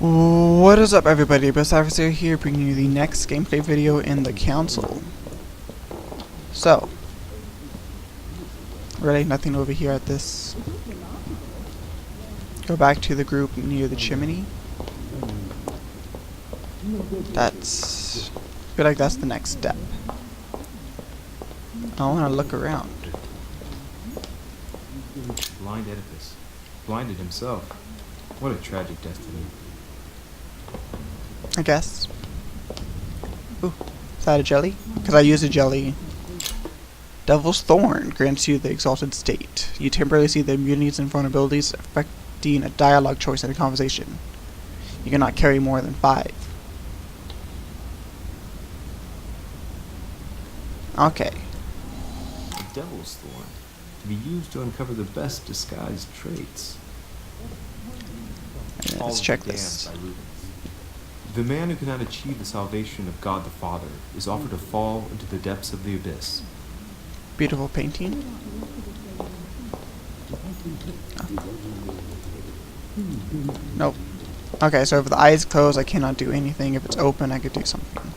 What is up, everybody? Best Adversary here, bringing you the next gameplay video in the Council. So, really nothing over here at this. Go back to the group near the chimney. I feel like that's the next step. I want to look around. Blind Oedipus. Blinded himself. What a tragic destiny. I guess. Ooh, is that a jelly? Because I use a jelly. Devil's Thorn grants you the exalted state. You temporarily see the immunities and vulnerabilities affecting a dialogue choice in a conversation. You cannot carry more than 5. Okay. The Devil's Thorn. To be used to uncover the best disguised traits. Let's check this. The man who cannot achieve the salvation of God the Father is offered to fall into the depths of the abyss. Beautiful painting. Oh. Nope. Okay, so if the eye is closed, I cannot do anything. If it's open, I could do something.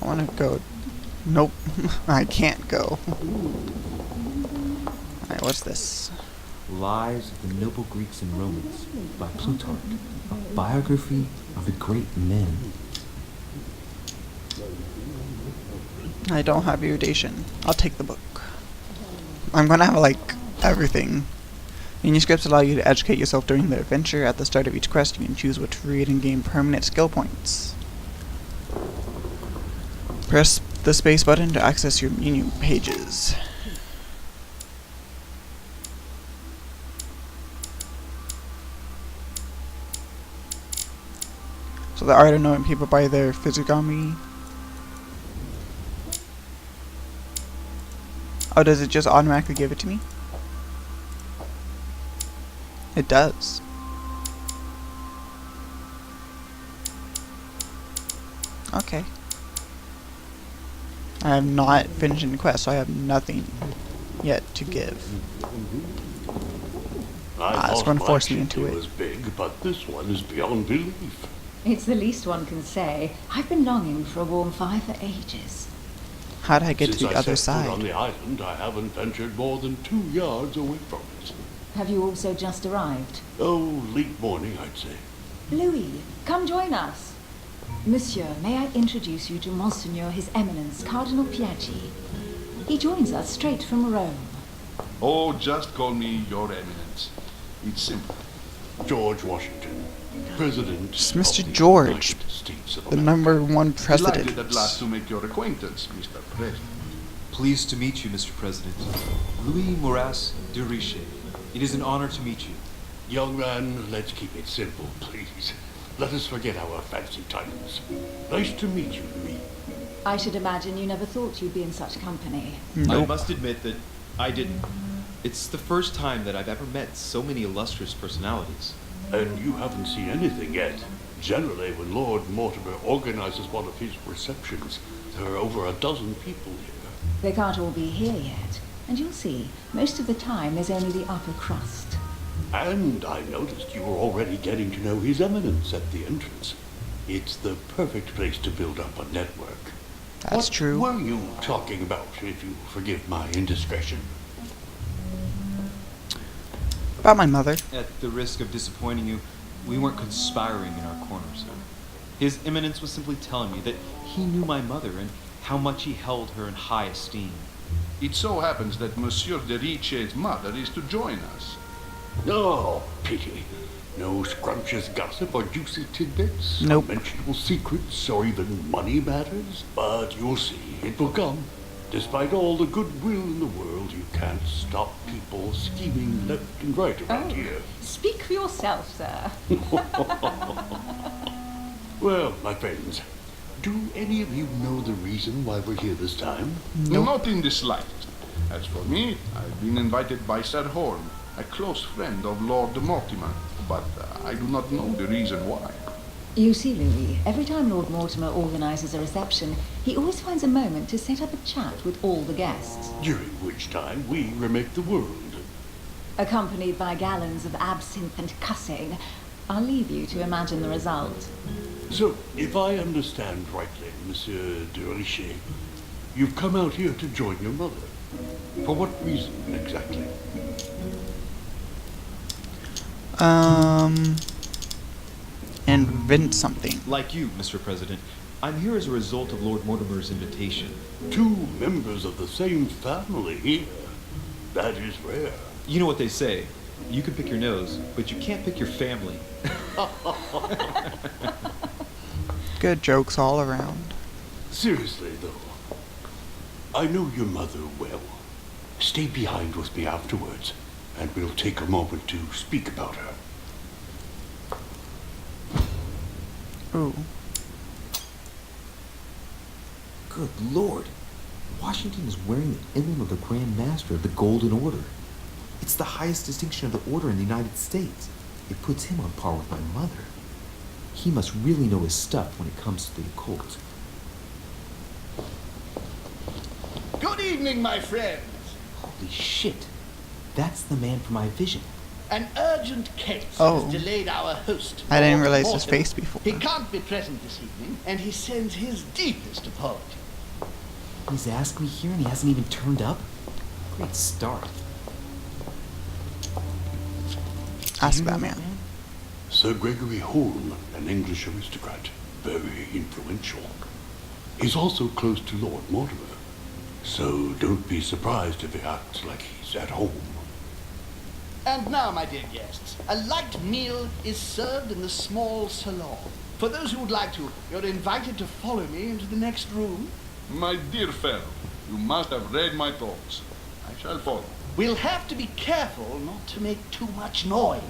I want to go. Nope. I can't go. Alright, what's this? Lives of the Noble Greeks and Romans by Plutarch, a biography of the great men. I don't have erudition. I'll take the book. I'm gonna have like everything. Manuscripts allow you to educate yourself during the adventure. At the start of each quest, you can choose what to read and gain permanent skill points. Press the space button to access your menu pages. So the art of knowing people by their physiognomy. Oh, does it just automatically give it to me? It does. Okay. I have not finished any quest, so I have nothing yet to give. It's going to force me into it. Was big, but this one is beyond belief. It's the least one can say. I've been longing for a warm fire for ages. How did I get to the other Since I set foot side? on the island, I haven't ventured more than 2 yards away from it. Have you also just arrived? Oh, late morning, I'd say. Louis, come join us. Monsieur, may I introduce you to Monseigneur His Eminence, Cardinal Piaggi. He joins us straight from Rome. Oh, just call me Your Eminence. It's simple. George Washington, President It's of Mr. the George, United States of the America. #1 president. Delighted at last to make your acquaintance, Mr. President. Pleased to meet you, Mr. President. Louis Moras de Riche. It is an honor to meet you. Young man, let's keep it simple, please. Let us forget our fancy titles. Nice to meet you, Louis. I should imagine you never thought you'd be in such company. I Nope. must admit that I didn't. It's the first time that I've ever met so many illustrious personalities. And you haven't seen anything yet. Generally, when Lord Mortimer organizes one of his receptions, there are over a dozen people here. They can't all be here yet. And you'll see, most of the time there's only the upper crust. And I noticed you were already getting to know His Eminence at the entrance. It's the perfect place to build up a network. That's true. What were you talking about, if you forgive my indiscretion? About my mother. At the risk of disappointing you, we weren't conspiring in our corner, sir. His Eminence was simply telling me that he knew my mother and how much he held her in high esteem. It so happens that Monsieur de Riche's mother is to join us. Oh, pity. No scrumptious gossip or juicy tidbits, Nope. unmentionable secrets, or even money matters. But you'll see, it will come. Despite all the goodwill in the world, you can't stop people scheming left and right around here. Speak for yourself, sir. Well, my friends, do any of you know the reason why we're here this time? Nope. Not in the slightest. As for me, I've been invited by Sir Horn, a close friend of Lord Mortimer, but I do not know the reason why. You see, Louis, every time Lord Mortimer organises a reception, he always finds a moment to set up a chat with all the guests. During which time we remake the world. accompanied by gallons of absinthe and cussing. I'll leave you to imagine the result. So, if I understand rightly, Monsieur de Richet, you've come out here to join your mother. For what reason, exactly? Invent something. Like you, Mr. President, I'm here as a result of Lord Mortimer's invitation. 2 members of the same family here. That is rare. You know what they say. You can pick your nose, but you can't pick your family. Good jokes all around. Seriously, though, I know your mother well. Stay behind with me afterwards, and we'll take a moment to speak about her. Ooh. Good Lord. Washington is wearing the emblem of the Grand Master of the Golden Order. It's the highest distinction of the order in the United States. It puts him on par with my mother. He must really know his stuff when it comes to the occult. Good evening, my friends. Holy shit. That's the man from my vision. An urgent case Oh. has delayed our host. I didn't Lord realize his Mortimer. face before. He can't be present this evening, and he sends his deepest apology. He's asked me here and he hasn't even turned up? Great start. Ask that man. Sir Gregory Holm, an English aristocrat, very influential. He's also close to Lord Mortimer, so don't be surprised if he acts like he's at home. And now, my dear guests, a light meal is served in the small salon. For those who would like to, you're invited to follow me into the next room. My dear fellow, you must have read my thoughts. I shall follow. We'll have to be careful not to make too much noise.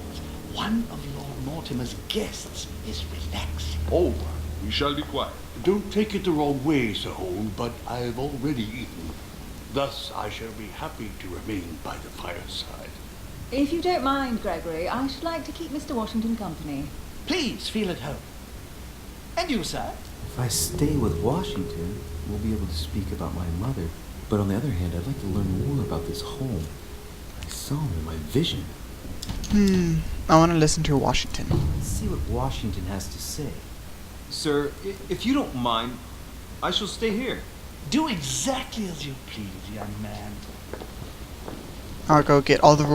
One of Lord Mortimer's guests is relaxing. Oh, we shall be quiet. Don't take it the wrong way, Sir Holm, but I've already eaten. Thus, I shall be happy to remain by the fireside. If you don't mind, Gregory, I should like to keep Mr. Washington company. Please feel at home. And you, sir? If I stay with Washington, we'll be able to speak about my mother. But on the other hand, I'd like to learn more about this home. I saw him in my vision. I want to listen to Washington. Let's see what Washington has to say. Sir, if you don't mind, I shall stay here. Do exactly as you please, young man. I'll go get all the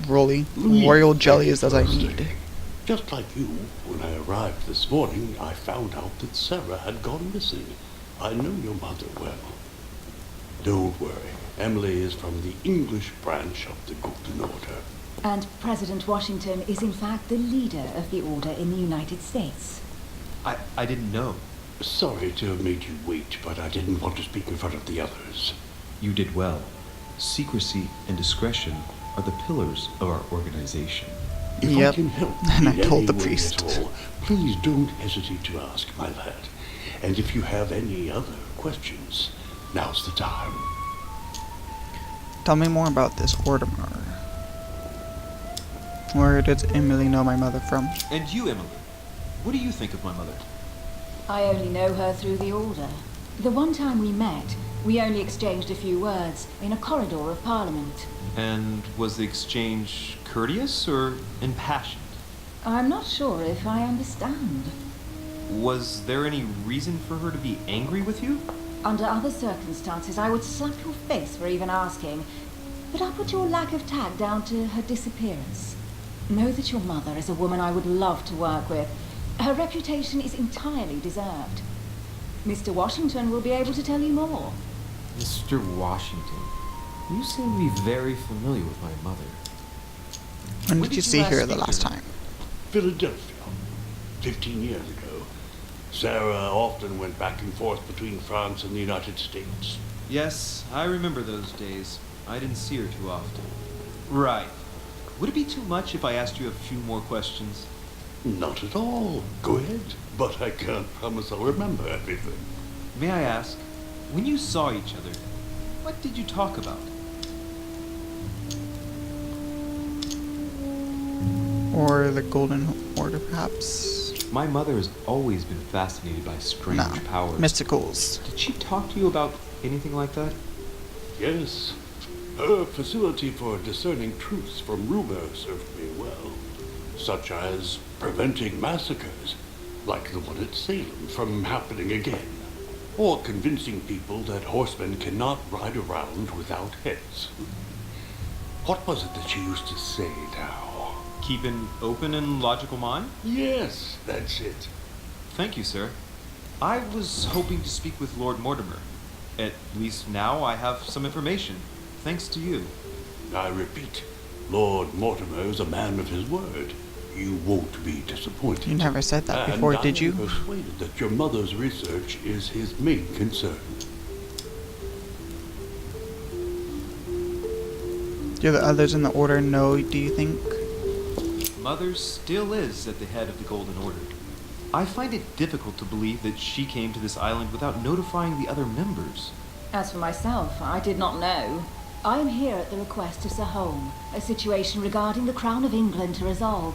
royal jellies as I need. Just like you, when I arrived this morning, I found out that Sarah had gone missing. I know your mother well. Don't worry, Emily is from the English branch of the Golden Order. And President Washington is in fact the leader of the order in the United States. I didn't know. Sorry to have made you wait, but I didn't want to speak in front of the others. You did well. Secrecy and discretion are the pillars of our organization. If Yep. I can help And I in told the any way priest. at all, please don't hesitate to ask, my lad. And if you have any other questions, now's the time. Tell me more about this Mortimer. Where did Emily know my mother from? And you, Emily, what do you think of my mother? I only know her through the order. The one time we met, we only exchanged a few words in a corridor of Parliament. And was the exchange courteous or impassioned? I'm not sure if I understand. Was there any reason for her to be angry with you? Under other circumstances, I would slap your face for even asking, but I'll put your lack of tact down to her disappearance. Know that your mother is a woman I would love to work with. Her reputation is entirely deserved. Mr. Washington will be able to tell you more. Mr. Washington, you seem to be very familiar with my mother. When When did you did you see last her the speak to last her? time? Philadelphia, 15 years ago. Sarah often went back and forth between France and the United States. Yes, I remember those days. I didn't see her too often. Right. Would it be too much if I asked you a few more questions? Not at all. Go ahead. But I can't promise I'll remember everything. May I ask, when you saw each other, what did you talk about? Or the Golden Order, perhaps? My mother has always been fascinated by strange No. powers. Mysticals. Did she talk to you about anything like that? Yes. Her facility for discerning truths from rumor served me well, such as preventing massacres, like the one at Salem, from happening again, or convincing people that horsemen cannot ride around without heads. What was it that she used to say now? Keep an open and logical mind? Yes, that's it. Thank you, sir. I was hoping to speak with Lord Mortimer. At least now I have some information, thanks to you. I repeat, Lord Mortimer is a man of his word. You won't be disappointed. You never said that before, did you? I am persuaded that your mother's research is his main concern. Do the others in the Order know, do you think? Mother still is at the head of the Golden Order. I find it difficult to believe that she came to this island without notifying the other members. As for myself, I did not know. I am here at the request of Sir Holm, a situation regarding the Crown of England to resolve,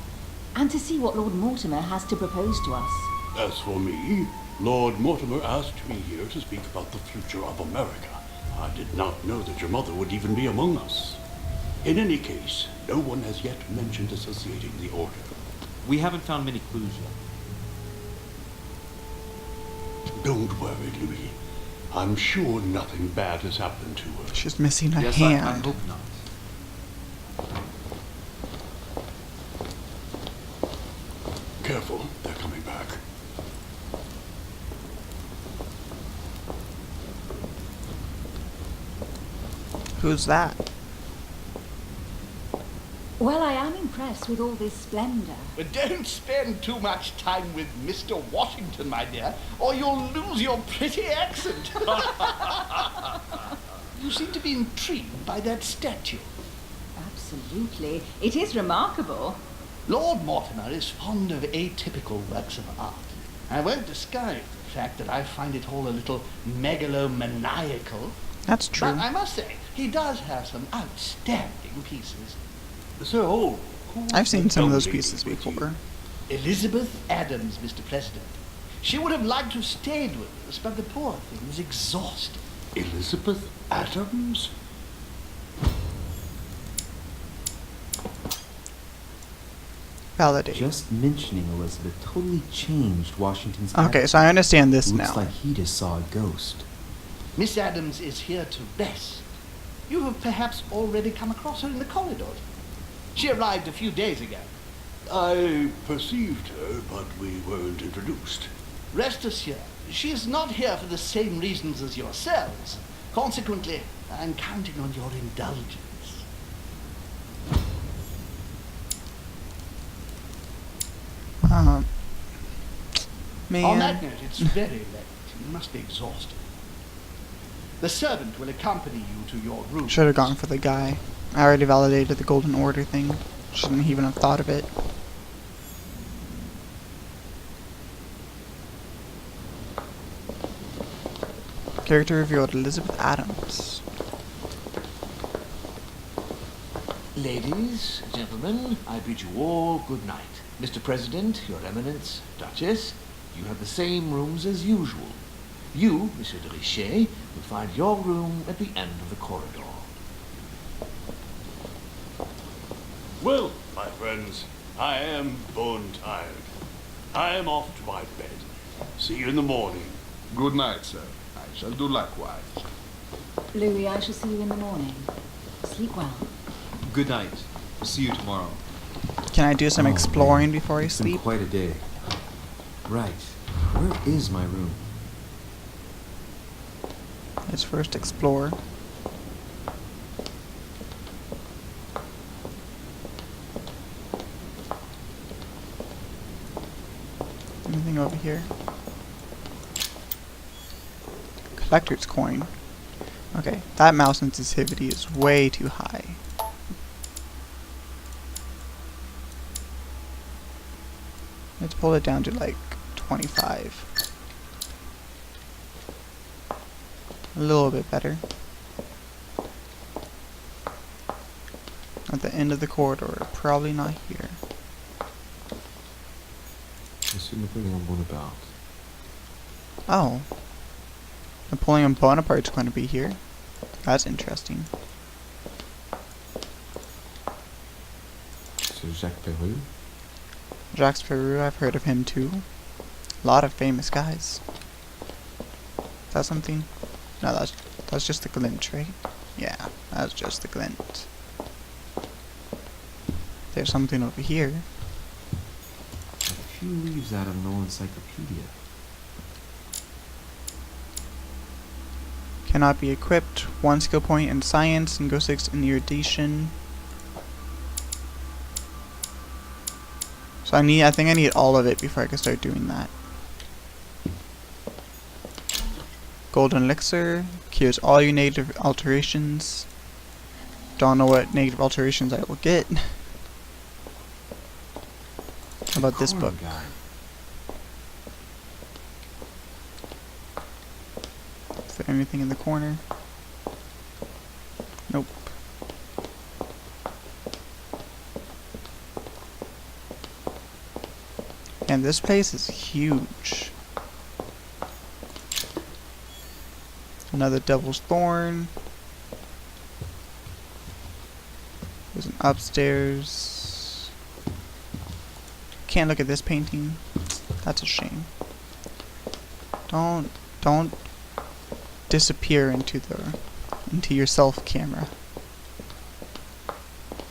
and to see what Lord Mortimer has to propose to us. As for me, Lord Mortimer asked me here to speak about the future of America. I did not know that your mother would even be among us. In any case, no one has yet mentioned associating the Order. We haven't found many clues yet. Don't worry, Louis. I'm sure nothing bad has happened to her. She's missing a Yes, hand. I hope not. Careful, they're coming back. Who's that? Well, I am impressed with all this splendor. But don't spend too much time with Mr. Washington, my dear, or you'll lose your pretty accent. You seem to be intrigued by that statue. Absolutely. It is remarkable. Lord Mortimer is fond of atypical works of art. I won't disguise the fact that I find it all a little megalomaniacal. That's true. But I must say, he does have some outstanding pieces. Sir Holm, I've seen some of those pieces before. Elizabeth Adams, Mr. President. She would have liked to have stayed with us, but the poor thing was exhausted. Elizabeth Adams? Validate. Just mentioning Elizabeth totally changed Washington's Okay, attitude. so I understand this Looks now. like he just saw a ghost. Miss Adams is here to rest. You have perhaps already come across her in the corridors. She arrived a few days ago. I perceived her, but we weren't introduced. Rest assured, she is not here for the same reasons as yourselves. Consequently, I'm counting on your indulgence. Man. On that note, it's very late. You must be exhausted. The servant will accompany you to your room. Should have gone for the guy. I already validated the Golden Order thing. Shouldn't even have thought of it. Character revealed Elizabeth Adams. Ladies, gentlemen, I bid you all good night. Mr. President, Your Eminence, Duchess, you have the same rooms as usual. You, Monsieur de Richet, will find your room at the end of the corridor. Well, my friends, I am bone tired. I am off to my bed. See you in the morning. Good night, sir. I shall do likewise. Louis, I shall see you in the morning. Sleep well. Good night. See you tomorrow. Can I do some Oh, exploring man. before I It's been sleep? quite a day. Right. Where is my room? Let's first explore. Anything over here? Collector's coin. Okay, that mouse sensitivity is way too high. Let's pull it down to like 25. A little bit better. At the end of the corridor, probably not here. Monsieur Napoleon Bonaparte. Oh. Napoleon Bonaparte's going to be here. That's interesting. Jacques Peru? Jacques Peru, I've heard of him too. A lot of famous guys. Is that something? No, that's just the glint, right? Yeah, that's just the glint. There's something over here. A few leaves out of an old encyclopedia. Cannot be equipped. 1 skill point in science and go 6 in erudition. So I think I need all of it before I can start doing that. Golden elixir cures all your negative alterations. Don't know what negative alterations I will get. How about this book? Guy. Is there anything in the corner? Nope. And this place is huge. Another devil's thorn. There's an upstairs. Can't look at this painting. That's a shame. Don't disappear into yourself, camera.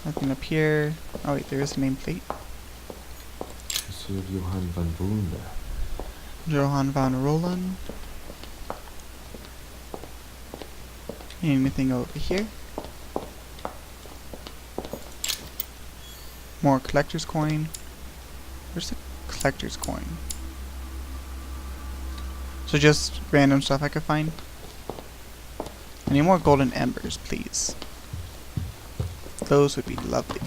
Nothing up here. Oh wait, there is a nameplate. Monsieur Johann van Wunda. Johann van Roland. Anything over here? More collector's coin. Where's the collector's coin? So just random stuff I could find. I need more golden embers, please. Those would be lovely.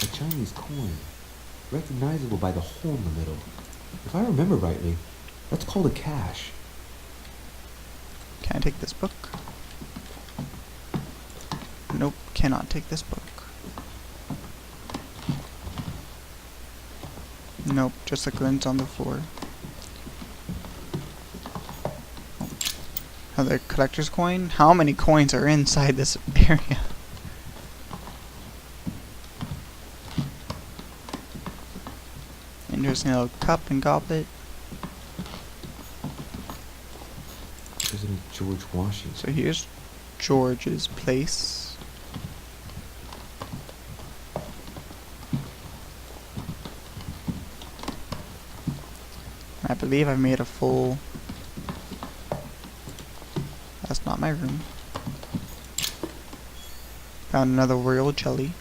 A Chinese coin, recognizable by the hole in the middle. If I remember rightly, that's called a cash. Can I take this book? Nope, cannot take this book. Nope, just a glint on the floor. Another collector's coin? How many coins are inside this area? Interesting little cup and goblet. President George Washington. So here's George's place. I believe I've made a full... That's not my room. Found another royal jelly.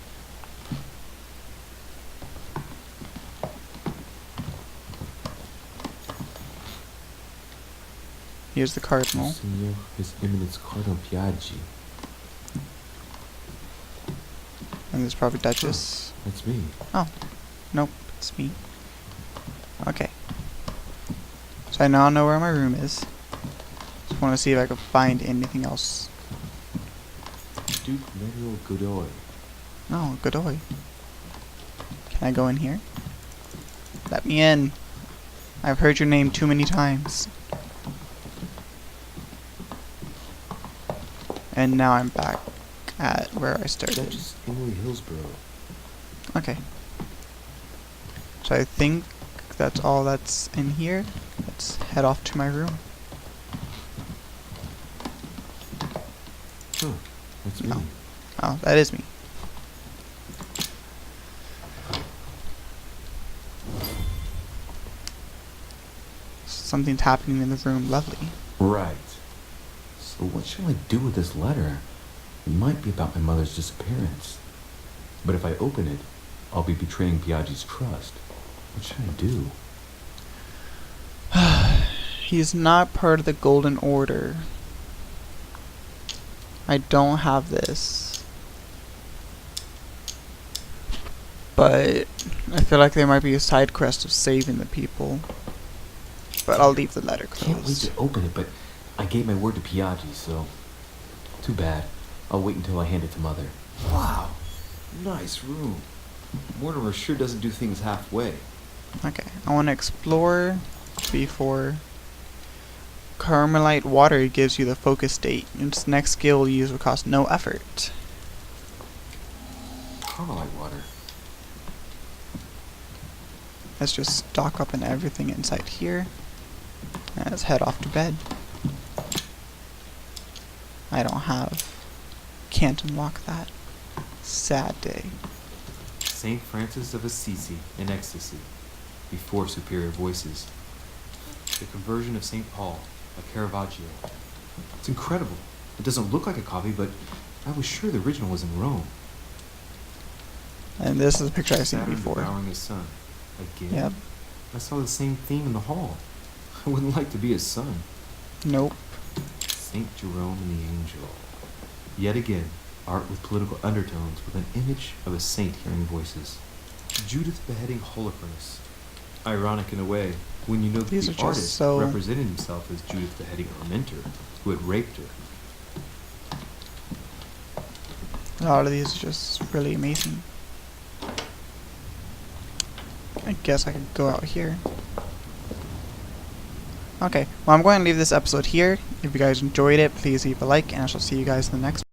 Here's the cardinal. Signor, His Eminence Cardinal Piaggi. And there's probably Duchess. That's me. Oh. Nope, it's me. Okay. So I now know where my room is. Just want to see if I can find anything else. Duke Manuel Godoy. Oh, Godoy. Can I go in here? Let me in. I've heard your name too many times. And now I'm back at where I started. Duchess Emily Hillsborough. Okay. So I think that's all that's in here. Let's head off to my room. Huh. That's me. No. Oh, that is me. Something's happening in the room. Lovely. Right. So what shall I do with this letter? It might be about my mother's disappearance. But if I open it, I'll be betraying Piaggi's trust. What should I do? He's not part of the Golden Order. I don't have this. But I feel like there might be a side quest of saving the people. But I'll leave the letter closed. Can't wait to open it, but I gave my word to Piaggi, so... Too bad. I'll wait until I hand it to Mother. Wow. Nice room. Mortimer sure doesn't do things halfway. Okay, I want to explore before Carmelite water gives you the focus state. Its next skill you use will cost no effort. Carmelite water. Let's just stock up on everything inside here. And let's head off to bed. I don't have. Can't unlock that. Sad day. Saint Francis of Assisi in ecstasy, before superior voices. The conversion of Saint Paul, a Caravaggio. It's incredible. It doesn't look like a copy, but I was sure the original was in Rome. And this is a picture I've seen Saturn before. devouring his son. Again? Yep. I saw the same theme in the hall. I wouldn't like to be his son. Nope. Saint Jerome and the Angel. Yet again, art with political undertones with an image of a saint hearing voices. Judith beheading Holocaust. Ironic in a way, when you know that These are the just artist so- represented himself as Judith beheading her mentor, who had raped her. A lot of these are just really amazing. I guess I could go out here. Okay, well I'm going to leave this episode here. If you guys enjoyed it, please leave a like, and I shall see you guys in the next one.